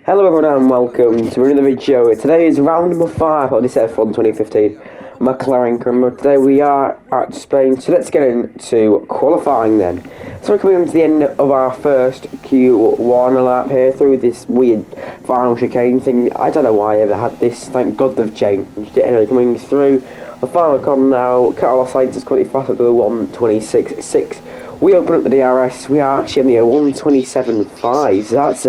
Hello everyone and welcome to another video. Today is round number 5 of this F1 2015 McLaren Career. Today we are at Spain, so let's get into qualifying then. So we're coming to the end of our first Q1 lap here through this weird final chicane thing. I don't know why I ever had this, thank God they've changed it. Anyway, coming through the final con now, Carlos Sainz is currently fast at the 1:26.6. We open up the DRS, we are actually in the 1:27.5, so that's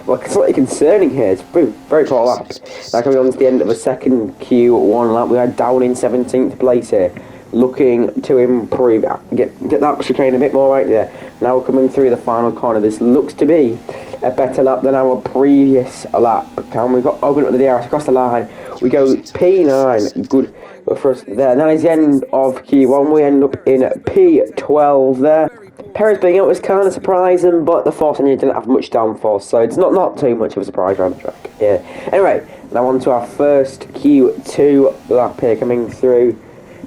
well, slightly concerning here. It's very poor lap. Now coming on to the end of the second Q1 lap, we are down in 17th place here, looking to improve, get that chicane a bit more right there. Now coming through the final corner, this looks to be a better lap than our previous lap. We got open up the DRS across the line. We go P9, good for us there. And that is the end of Q1. We end up in P12 there. Perez being out was kind of surprising, but the force engine didn't have much downforce, so it's not too much of a surprise around the track. Yeah. Anyway, now on to our first Q2 lap here, coming through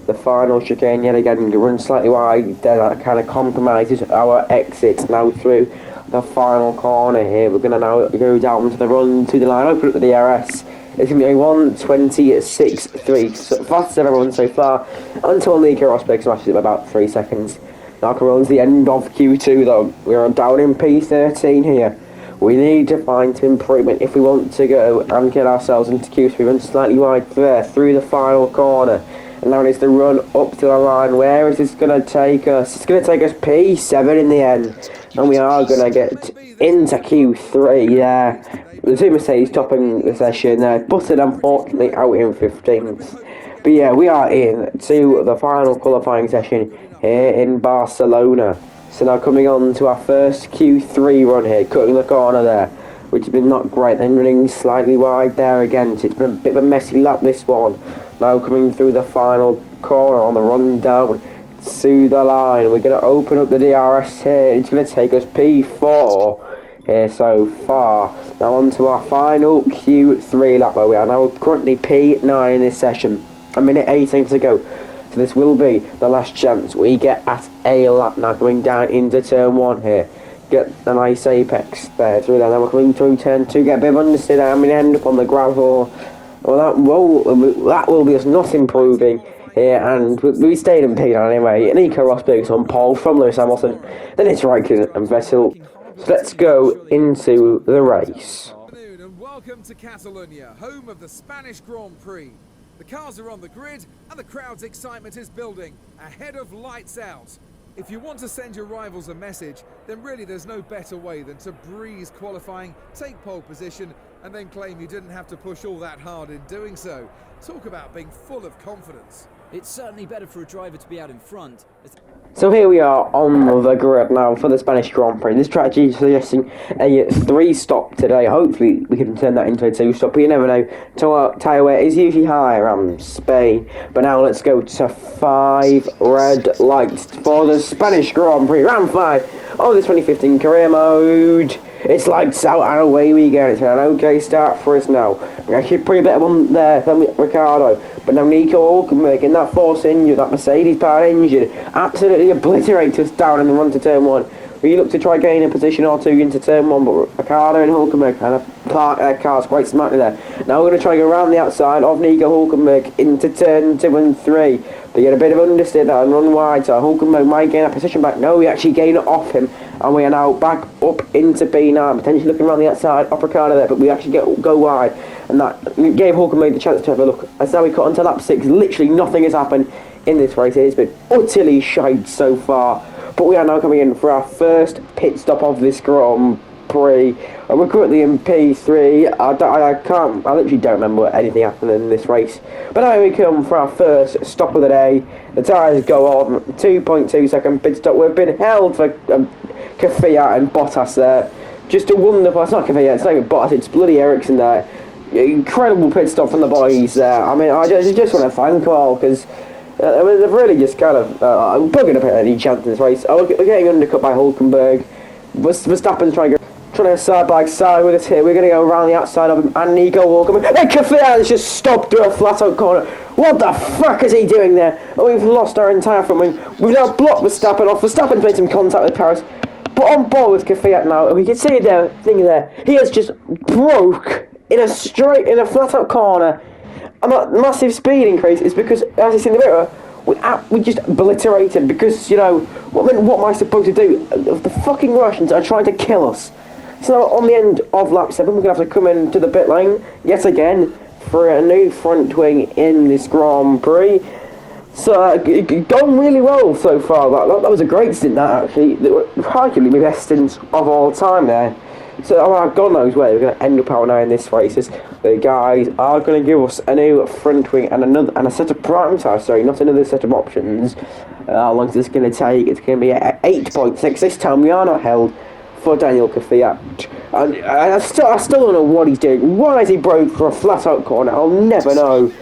the final chicane yet again. We run slightly wide, then that kind of compromises our exit. Now through the final corner here, we're going to now go down to the run to the line, open up the DRS. It's going to be a 1:26.3, so fastest ever run so far, until Nico Rosberg smashes it by about 3 seconds. Now coming on to the end of Q2 though, we are down in P13 here. We need to find some improvement if we want to go and get ourselves into Q3. We run slightly wide there through the final corner. And now it's the run up to the line. Where is this going to take us? It's going to take us P7 in the end. And we are going to get into Q3 there. The two Mercedes topping the session there. Butted unfortunately out in 15th. But yeah, we are in to the final qualifying session here in Barcelona. So now coming on to our first Q3 run here, cutting the corner there, which has been not great, then running slightly wide there again, so it's been a bit of a messy lap this one. Now coming through the final corner on the run down to the line, we're going to open up the DRS here, it's going to take us P4 here so far. Now on to our final Q3 lap where we are now currently P9 in this session, a minute 18 to go. So this will be the last chance we get at a lap now, coming down into turn 1 here. Get a nice apex there through there. Then we're coming through turn 2, get a bit of understeer there, and we end up on the gravel. Well, that will be us not improving here, and we stayed in P9 anyway. Nico Rosberg's on pole from Lewis Hamilton. Then it's Raikkonen and Vettel. So let's go into the race. Good afternoon and welcome to Catalonia, home of the Spanish Grand Prix. The cars are on the grid and the crowd's excitement is building, ahead of lights out. If you want to send your rivals a message, then really there's no better way than to breeze qualifying, take pole position, and then claim you didn't have to push all that hard in doing so. Talk about being full of confidence. It's certainly better for a driver to be out in front. So here we are on the grid now for the Spanish Grand Prix. This strategy is suggesting a 3-stop today. Hopefully we can turn that into a 2-stop, but you never know. Tyre wear is usually high around Spain. But now let's go to 5 red lights for the Spanish Grand Prix. Round 5 of the 2015 career mode. It's lights out and away we go. It's an okay start for us now. We're actually pretty better one there than Ricardo. But now Nico Hülkenberg in that force engine, that Mercedes power engine, absolutely obliterates us down in the run to turn 1. We look to try gain a position or 2 into turn 1, but Ricardo and Hülkenberg kind of park their cars quite smartly there. Now we're going to try to go around the outside of Nico Hülkenberg into turn 2 and 3. They get a bit of understeer there and run wide, so Hülkenberg might gain a position back. No, we actually gain it off him, and we are now back up into P9, potentially looking around the outside of Ricardo there, but we actually go wide, and that gave Hülkenberg the chance to have a look. As now we cut onto lap 6, literally nothing has happened in this race. It has been utterly shite so far, but we are now coming in for our first pit stop of this Grand Prix. We're currently in P3. I literally don't remember anything happened in this race. But now we come for our first stop of the day. The tyres go on, 2.2 second pit stop. We've been held for Kvyat and Bottas there. Just a wonderful, it's not Kvyat, it's not even Bottas, it's bloody Ericsson there. Incredible pit stop from the boys there. I mean, I just want to thank them all, because they've really just kind of bugging up at any chance in this race. We're getting undercut by Hülkenberg. Verstappen's trying to side by side with us here. We're going to go around the outside of him, and Nico Hülkenberg. And Kvyat has just stopped through a flat out corner. What the fuck is he doing there? Oh, we've lost our entire front wing. We've now blocked Verstappen off. Verstappen's made some contact with Paris. But on board with Kvyat now, and we can see there, thing there, he has just broke in a flat out corner. And that massive speed increase is because, as you see in the mirror, we just obliterated because, you know, what am I supposed to do? The fucking Russians are trying to kill us. So on the end of lap 7, we're going to have to come into the pit lane yet again for a new front wing in this Grand Prix. So, gone really well so far. That was a great stint, that, actually. Arguably my best stint of all time there. So, God knows where we're going to end up out now in this race. The guys are going to give us a new front wing and a set of prime tires, sorry, not another set of options. How long is this going to take? It's going to be at 8.6. This time we are not held for Daniel Kvyat. And I still don't know what he's doing. Why has he broke for a flat out corner? I'll never know.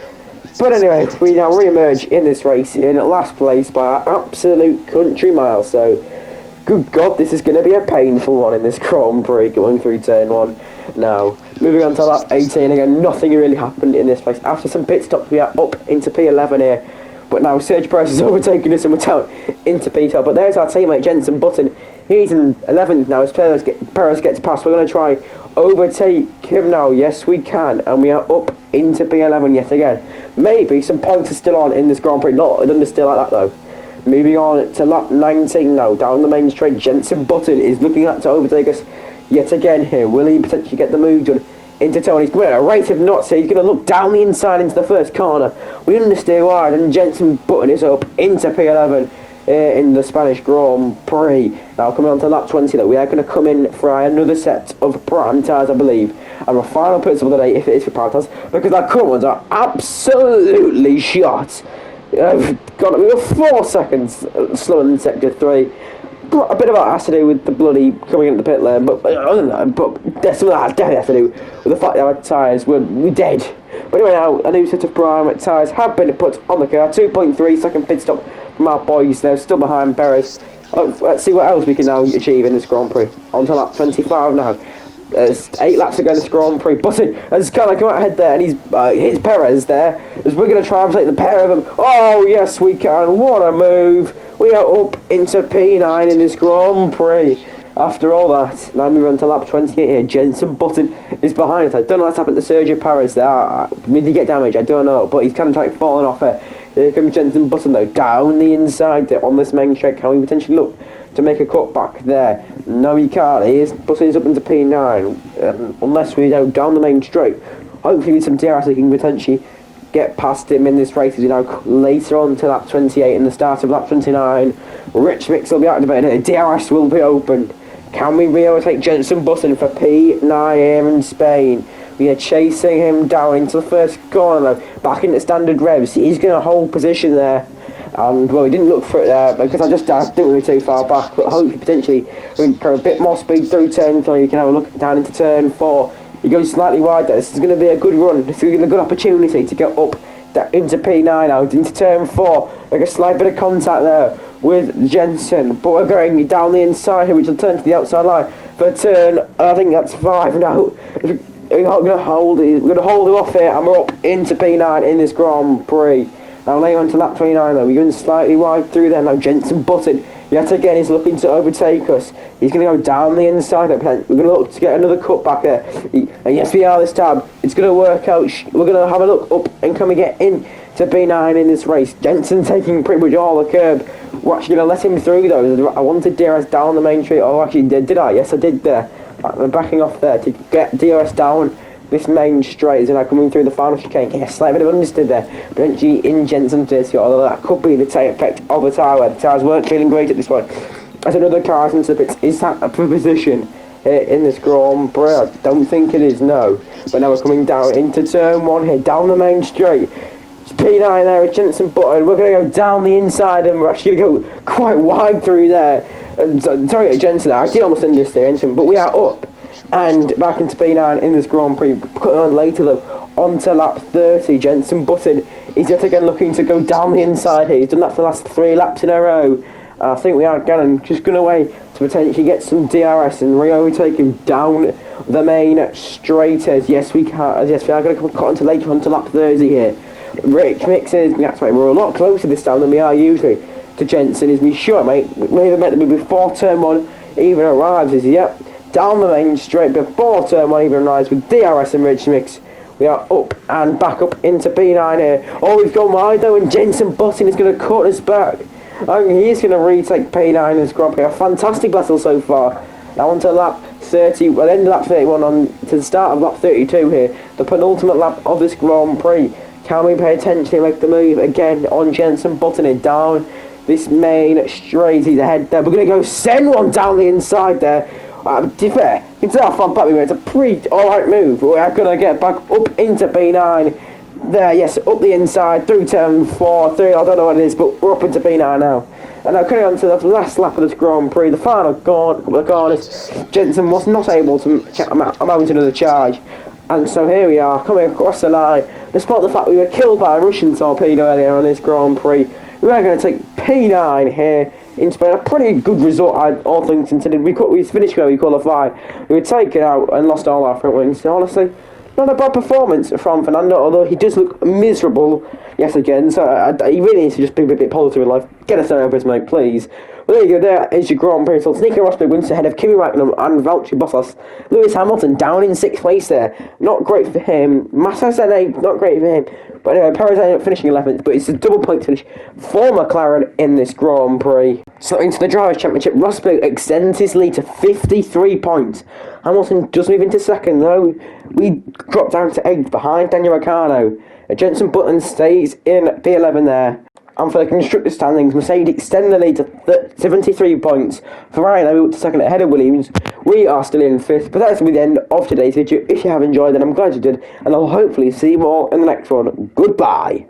But anyway, we now re-emerge in this race in last place by an absolute country mile. So, good God, this is going to be a painful one in this Grand Prix going through turn 1. Now, moving on to lap 18, again, nothing really happened in this place. After some pit stops, we are up into P11 here. But now Sergio Perez has overtaken us and we're down into P12. But there's our teammate Jenson Button. He's in 11th now as Perez gets past. We're going to try overtake him now. Yes, we can. And we are up into P11 yet again. Maybe some points are still on in this Grand Prix. Not still like that though. Moving on to lap 19 now. Down the main straight, Jenson Button is looking to overtake us yet again here. Will he potentially get the move done into Tony's coming at a rate of knots here? He's going to look down the inside into the first corner. We understeer wide and Jenson Button is up into P11 in the Spanish Grand Prix. Now coming on to lap 20 though, we are going to come in for another set of prime tyres, I believe. And our final principle today, if it is for prime tyres, because our current ones are absolutely shot. We were 4 seconds slower than sector 3. A bit of that has to do with the bloody coming into the pit lane, but other than that, some of that definitely has to do with the fact that our tyres were dead. But anyway, now a new set of prime tyres have been put on the car. 2.3 second pit stop from our boys. They're still behind Perez. Let's see what else we can now achieve in this Grand Prix. On to lap 25 now. There's 8 laps to go in this Grand Prix. Button has kind of come out ahead there, and he's hits Perez there. As we're going to try and take the pair of them. Oh yes, we can. What a move! We are up into P9 in this Grand Prix. After all that, now we run to lap 28 here. Jenson Button is behind us. I don't know what's happened to Sergio Perez there. Did he get damaged? I don't know, but he's kind of like falling off here. Here comes Jenson Button though, down the inside there on this main straight. Can we potentially look to make a cut back there? No, he can't. Button is up into P9, unless we go down the main straight. Hopefully with some DRS we can potentially get past him in this race as we now later on to lap 28 and the start of lap 29. Rich Mix will be activated, DRS will be opened. Can we re-overtake Jenson Button for P9 here in Spain? We are chasing him down into the first corner though, back into standard revs. He's going to hold position there. And well, we didn't look for it there because I didn't really too far back, but hopefully potentially we can go a bit more speed through turn 3. You can have a look down into turn 4. He goes slightly wide there. This is going to be a good run. This is going to be a good opportunity to get up into P9 out into turn 4. Like a slight bit of contact there with Jenson, but we're going down the inside here, which will turn to the outside line for turn. I think that's 5 now. We're going to hold him off here, and we're up into P9 in this Grand Prix. Now later on to lap 29 though, we're going slightly wide through there. Now Jenson Button, yet again, is looking to overtake us. He's going to go down the inside. We're going to look to get another cut back there. And yes, we are this time. It's going to work out. We're going to have a look up and can we get in to P9 in this race. Jenson taking pretty much all the curb. We're actually going to let him through though. I wanted DRS down the main street. Oh, actually, did I? Yes, I did there. I'm backing off there to get DRS down this main straight as now coming through the final chicane. Yes, slight bit of understeer there. Potentially in Jenson's disc, although that could be the effect of the tyre where the tyres weren't feeling great at this point. As another car into the pits, is that a position in this Grand Prix? I don't think it is, no. But now we're coming down into turn 1 here, down the main straight. It's P9 there with Jenson Button. We're going to go down the inside and we're actually going to go quite wide through there. Sorry, Jenson, I did almost understeer Jenson, but we are up and back into P9 in this Grand Prix. Putting on later though, on to lap 30. Jenson Button is yet again looking to go down the inside here. He's done that for the last 3 laps in a row. I think we are again just going away to potentially get some DRS and re-overtake him down the main straight. Yes, we can. Yes, we are going to cut onto later on to lap 30 here. Rich mixes. That's right. We're a lot closer this time than we are usually to Jenson. Is me sure, mate? We may have met them before turn 1. even arrives as yep, down the main straight before turn 1 even arrives with DRS and Ridge Mix. We are up and back up into P9 here. Oh, we've gone wide though, and Jenson Button is going to cut us back. Oh, he's going to retake P9 as Grand Prix. A fantastic battle so far. Now on to lap 30, well, end of lap 31 on to the start of lap 32 here. The penultimate lap of this Grand Prix. Can we pay attention and make the move again on Jenson Button and down this main straight? He's ahead there. We're going to go send one down the inside there. To be fair, you can tell how front back we were. It's a pretty alright move. We are going to get back up into P9. There, yes, up the inside, through turn 4, 3, I don't know what it is, but we're up into P9 now. And now coming on to the last lap of this Grand Prix, the final corners, Jenson was not able to mount another charge. And so here we are, coming across the line. Despite the fact we were killed by a Russian torpedo earlier on this Grand Prix, we are going to take P9 here in Spain. A pretty good result, all things considered. We finished where we qualified. We were taken out and lost all our front wings. So honestly, not a bad performance from Fernando, although he does look miserable yet again. So he really needs to just be a bit positive in life. Get us over his mate, please. Well, there you go, there is your Grand Prix result. Nico Rosberg wins ahead of Kimi Raikkonen and Valtteri Bottas. Lewis Hamilton down in 6th place there. Not great for him. Massa Sene, not great for him. But anyway, Perez ended up finishing 11th, but it's a double point finish for McLaren in this Grand Prix. So into the Drivers' Championship, Rosberg extends his lead to 53 points. Hamilton does move into 2nd, though. We drop down to 8th behind Daniel Ricciardo. Jenson Button stays in P11 there. And for the constructor standings, Mercedes extend the lead to 73 points. Ferrari now move up to 2nd ahead of Williams. We are still in 5th, but that's the end of today's video. If you have enjoyed, then I'm glad you did, and I'll hopefully see you all in the next one. Goodbye.